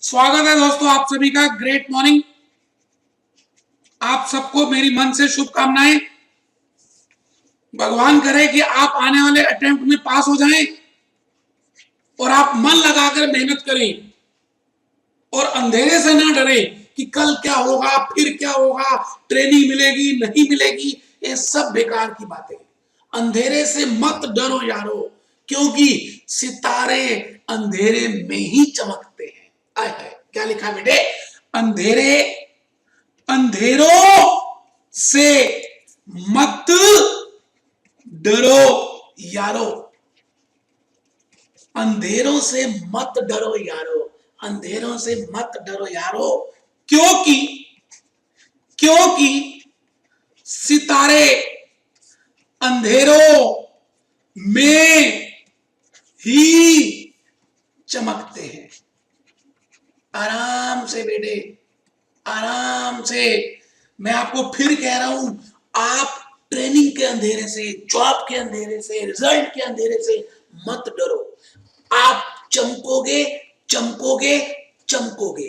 स्वागत है दोस्तों आप सभी का। Great morning. आप सबको मेरी मन से शुभकामनाएं। भगवान करे कि आप आने वाले अटेम्प्ट में पास हो जाएं और आप मन लगाकर मेहनत करें और अंधेरे से ना डरें कि कल क्या होगा, फिर क्या होगा, ट्रेनिंग मिलेगी नहीं मिलेगी। ये सब बेकार की बातें। अंधेरे से मत डरो यारो, क्योंकि सितारे अंधेरे में ही चमकते हैं। आय हाय, क्या लिखा बेटे? अंधेरों से मत डरो यारो, अंधेरों से मत डरो यारो, अंधेरों से मत डरो यारो, क्योंकि क्योंकि सितारे अंधेरों में ही चमकते हैं। आराम से बेटे, आराम से। मैं आपको फिर कह रहा हूं, आप ट्रेनिंग के अंधेरे से, जॉब के अंधेरे से, रिजल्ट के अंधेरे से मत डरो। आप चमकोगे चमकोगे चमकोगे।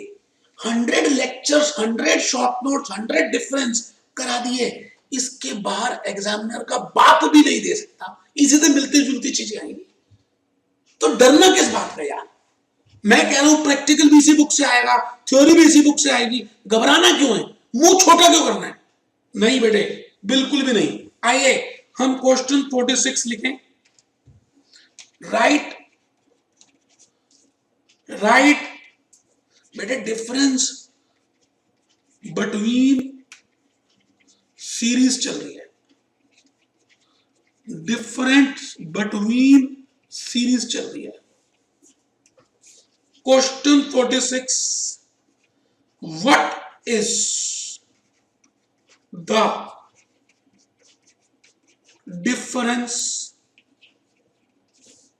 100 लेक्चर्स, 100 शॉर्ट नोट्स, 100 डिफरेंस करा दिए, इसके बाहर एग्जामिनर का बाप भी नहीं दे सकता। इसी से मिलती जुलती चीजें आएंगी, तो डरना किस बात का यार? मैं कह रहा हूं प्रैक्टिकल भी इसी बुक से आएगा, थ्योरी भी इसी बुक से आएगी। घबराना क्यों है? मुंह छोटा क्यों करना है? नहीं बेटे, बिल्कुल भी नहीं। आइए हम क्वेश्चन 46 लिखें। राइट बेटे, डिफरेंस बिटवीन, सीरीज चल रही है, डिफरेंस बिटवीन सीरीज चल रही है। Question 46, what is the difference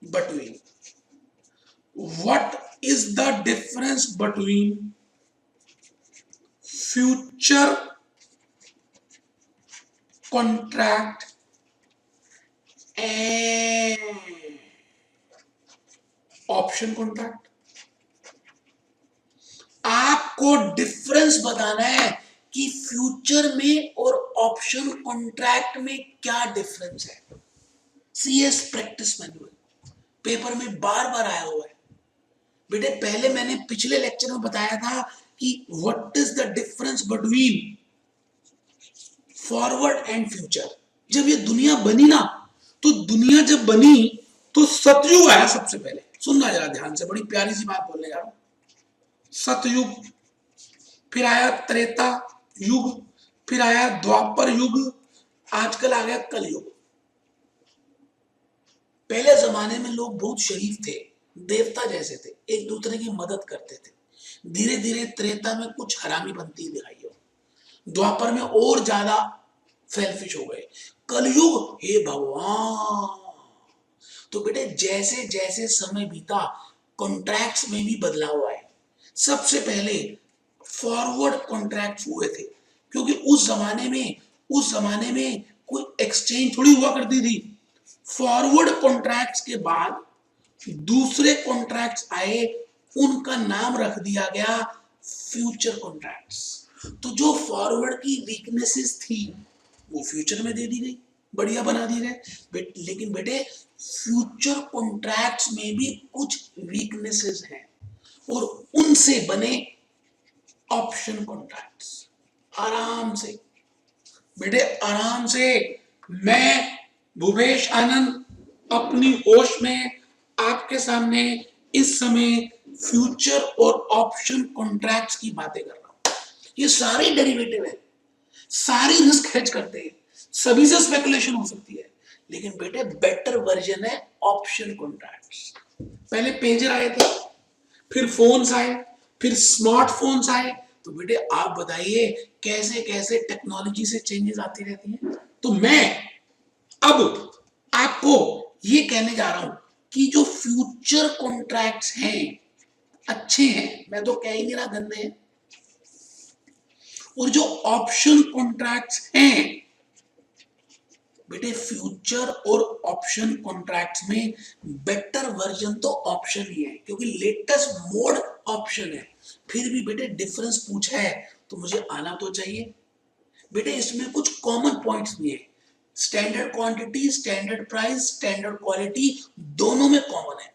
between, what is the difference between future contract and option contract? आपको डिफरेंस बताना है कि फ्यूचर में और ऑप्शन कॉन्ट्रैक्ट में क्या डिफरेंस है। सीएस प्रैक्टिस मैनुअल पेपर में बार बार आया हुआ है बेटे। पहले मैंने पिछले लेक्चर में बताया था कि what is the difference between forward and future. जब ये दुनिया बनी ना, तो दुनिया जब बनी तो सतयुग आया सबसे पहले। सुनना जरा ध्यान से, बड़ी प्यारी सी बात बोलने जा रहा हूं। सतयुग, फिर आया त्रेता युग, फिर आया द्वापर युग, आजकल आ गया कलयुग। पहले जमाने में लोग बहुत शरीफ थे, देवता जैसे थे, एक दूसरे की मदद करते थे। धीरे धीरे त्रेता में कुछ हरामी बनती दिखाई हो, द्वापर में और ज्यादा सेल्फिश हो गए, कलयुग हे भगवान। तो बेटे जैसे जैसे समय बीता, कॉन्ट्रैक्ट्स में भी बदलाव आए। सबसे पहले फॉरवर्ड कॉन्ट्रैक्ट हुए थे, क्योंकि उस जमाने में कोई एक्सचेंज थोड़ी हुआ करती थी। फॉरवर्ड कॉन्ट्रैक्ट्स के बाद दूसरे कॉन्ट्रैक्ट्स आए, उनका नाम रख दिया गया फ्यूचर कॉन्ट्रैक्ट्स। तो जो फॉरवर्ड की वीकनेसेस थी वो फ्यूचर में दे दी गई, बढ़िया बना दी गए। लेकिन बेटे फ्यूचर कॉन्ट्रैक्ट्स में भी कुछ वीकनेसेस हैं और उनसे बने ऑप्शन कॉन्ट्रैक्ट्स। आराम से बेटे, आराम से। मैं भूपेश आनंद अपनी होश में आपके सामने इस समय फ्यूचर और ऑप्शन कॉन्ट्रैक्ट्स की बातें कर रहा हूं। ये सारे डेरिवेटिव है, सारी रिस्क हेज करते हैं, सभी से स्पेकुलेशन हो सकती है। लेकिन बेटे बेटर वर्जन है ऑप्शन कॉन्ट्रैक्ट्स। पहले पेजर आए थे, फिर फोन्स आए, फिर स्मार्टफोन्स आए। तो बेटे आप बताइए कैसे कैसे टेक्नोलॉजी से चेंजेस आती रहती हैं। तो मैं अब आपको ये कहने जा रहा हूं कि जो फ्यूचर कॉन्ट्रैक्ट्स हैं अच्छे हैं, मैं तो कह ही नहीं रहा गंदे हैं, और जो ऑप्शन कॉन्ट्रैक्ट्स हैं बेटे फ्यूचर और ऑप्शन कॉन्ट्रैक्ट्स में बेटर वर्जन तो ऑप्शन ही है, क्योंकि लेटेस्ट मोड ऑप्शन है। फिर भी बेटे डिफरेंस पूछा है तो मुझे आना तो चाहिए। बेटे इसमें कुछ कॉमन पॉइंट्स भी है, standard quantity, standard price, standard quality, दोनों में कॉमन है।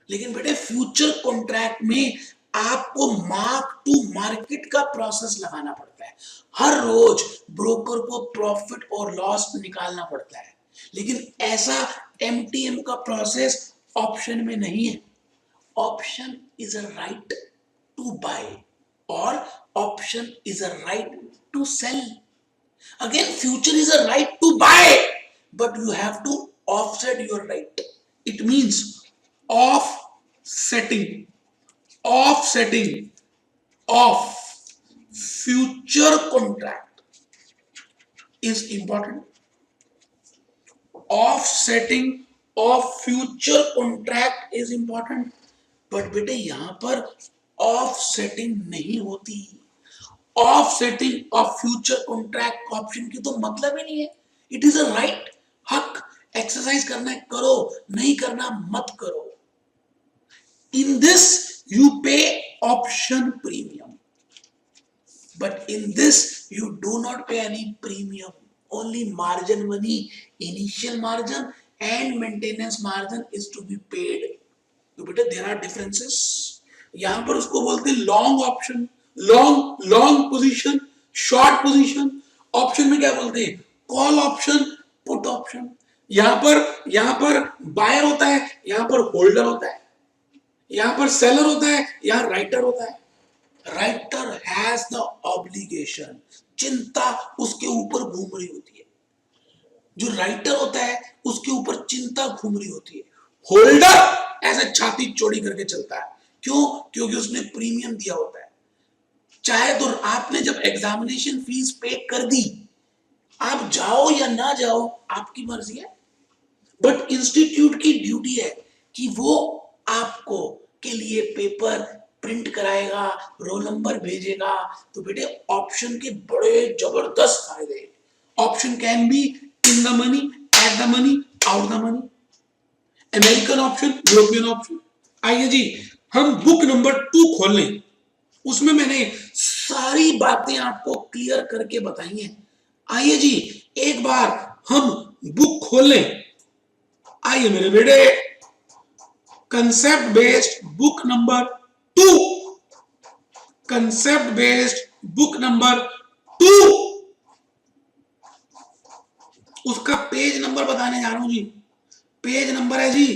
लेकिन बेटे फ्यूचर कॉन्ट्रैक्ट में आपको मार्क टू मार्केट का प्रोसेस लगाना पड़ता है। हर रोज ब्रोकर को प्रॉफिट और लॉस निकालना पड़ता है, लेकिन ऐसा एमटीएम का प्रोसेस ऑप्शन में नहीं है। Option is a right to buy और option is a right to sell. Again future is a right to buy, but you have to offset your right. It means offsetting of future contract is important. Offsetting of future contract is important, but बेटे यहां पर offsetting नहीं होती। Offsetting of future contract option की तो मतलब ही नहीं है। इट इज अ राइट, हक, एक्सरसाइज करना है करो, नहीं करना मत करो। In this you pay option premium, but in this you do not pay any premium, only margin money, initial margin and maintenance margin is to be paid. तो बेटा देयर आर डिफरेंसेस। यहां पर उसको बोलते हैं long option, long position, short position. Option में क्या बोलते हैं? Call option, put option. यहां पर बायर होता है, यहां पर होल्डर होता है, यहां पर सेलर होता है, यहां राइटर होता है। राइटर हैज द ऑब्लिगेशन, चिंता उसके ऊपर घूम रही होती है। जो राइटर होता है उसके ऊपर चिंता घूम रही होती है। होल्डर ऐसे छाती चौड़ी करके चलता है। क्यों? क्योंकि उसने प्रीमियम दिया होता है। चाहे तो आपने जब एग्जामिनेशन फीस पे कर दी, आप जाओ या ना जाओ आपकी मर्जी है, बट इंस्टीट्यूट की ड्यूटी है कि वो आपको के लिए पेपर प्रिंट कराएगा, रोल नंबर भेजेगा। तो बेटे ऑप्शन के बड़े जबरदस्त फायदे। Option can be in the money, at the money, out the money. American option, European option. आइए जी हम बुक नंबर 2 खोल लें। उसमें मैंने सारी बातें आपको क्लियर करके बताई हैं। आइए जी एक बार हम बुक खोल लें। आइए मेरे बेटे, concept based book number 2, concept based book number 2, उसका पेज नंबर बताने जा रहा हूं जी। पेज नंबर है जी,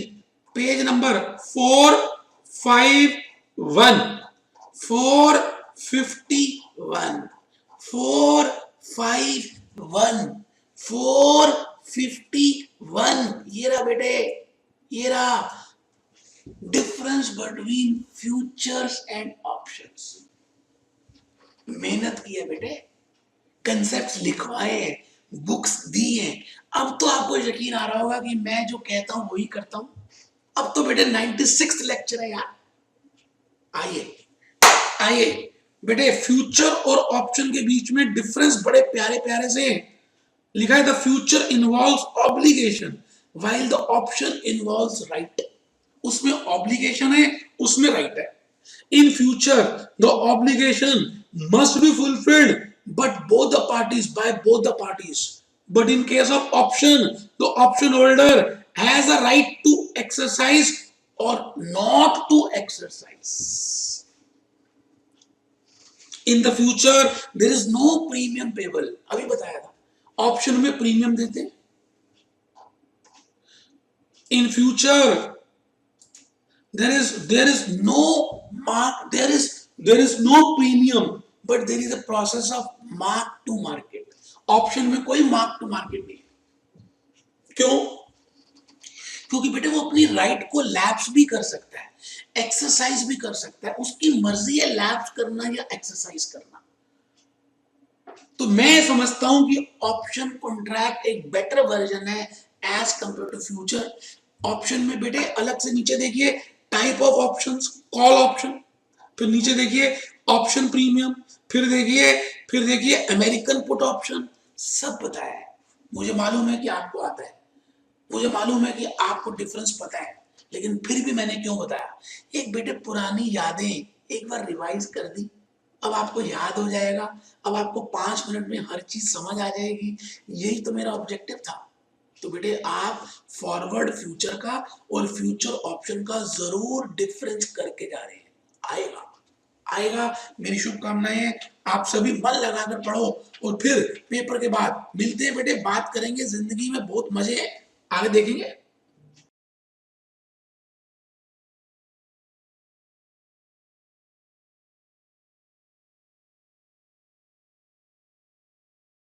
पेज नंबर 451, 451, 451, 451। ये रहा बेटे, ये रहा difference between futures and options. मेहनत की है बेटे, कंसेप्ट्स लिखवाए हैं, बुक्स दी हैं। अब तो आपको यकीन आ रहा होगा कि मैं जो कहता हूं वही करता हूं। अब तो बेटे 96th लेक्चर है यार। आइए बेटे, फ्यूचर और ऑप्शन के बीच में डिफरेंस बड़े प्यारे प्यारे से लिखा है। The future involves obligation while the option involves right. उसमें ऑब्लिगेशन है, उसमें राइट है। In future the obligation must be fulfilled but both the parties, by both the parties. But in case of option, the option holder has a right to exercise or not to exercise. In the future, there is no premium payable. अभी बताया था, option में premium देते हैं। In future, there is no mark, there is no premium, but there is a process of mark to market. Option में कोई mark to market नहीं है। क्यों? क्योंकि बेटे वो अपनी राइट को लैप्स भी कर सकता है, एक्सरसाइज भी कर सकता है। उसकी मर्जी है लैप्स करना या एक्सरसाइज करना। तो मैं समझता हूं कि ऑप्शन कॉन्ट्रैक्ट एक बेटर वर्जन है as compare to future. Option में बेटे अलग से नीचे देखिए type of options, call option, फिर नीचे देखिए ऑप्शन प्रीमियम, फिर देखिए अमेरिकन पुट ऑप्शन, सब बताया है। मुझे मालूम है कि आपको आता है, मुझे मालूम है कि आपको डिफरेंस पता है, लेकिन फिर भी मैंने क्यों बताया? एक बेटे पुरानी यादें एक बार रिवाइज कर दी, अब आपको याद हो जाएगा, अब आपको 5 मिनट में हर चीज समझ आ जाएगी। यही तो मेरा ऑब्जेक्टिव था। तो बेटे आप फॉरवर्ड फ्यूचर का और फ्यूचर ऑप्शन का जरूर डिफरेंस करके जा रहे हैं। आएगा, आएगा। मेरी शुभकामनाएं हैं, आप सभी मन लगाकर पढ़ो और फिर पेपर के बाद मिलते हैं बेटे, बात करेंगे, जिंदगी में बहुत मजे हैं, आगे देखेंगे।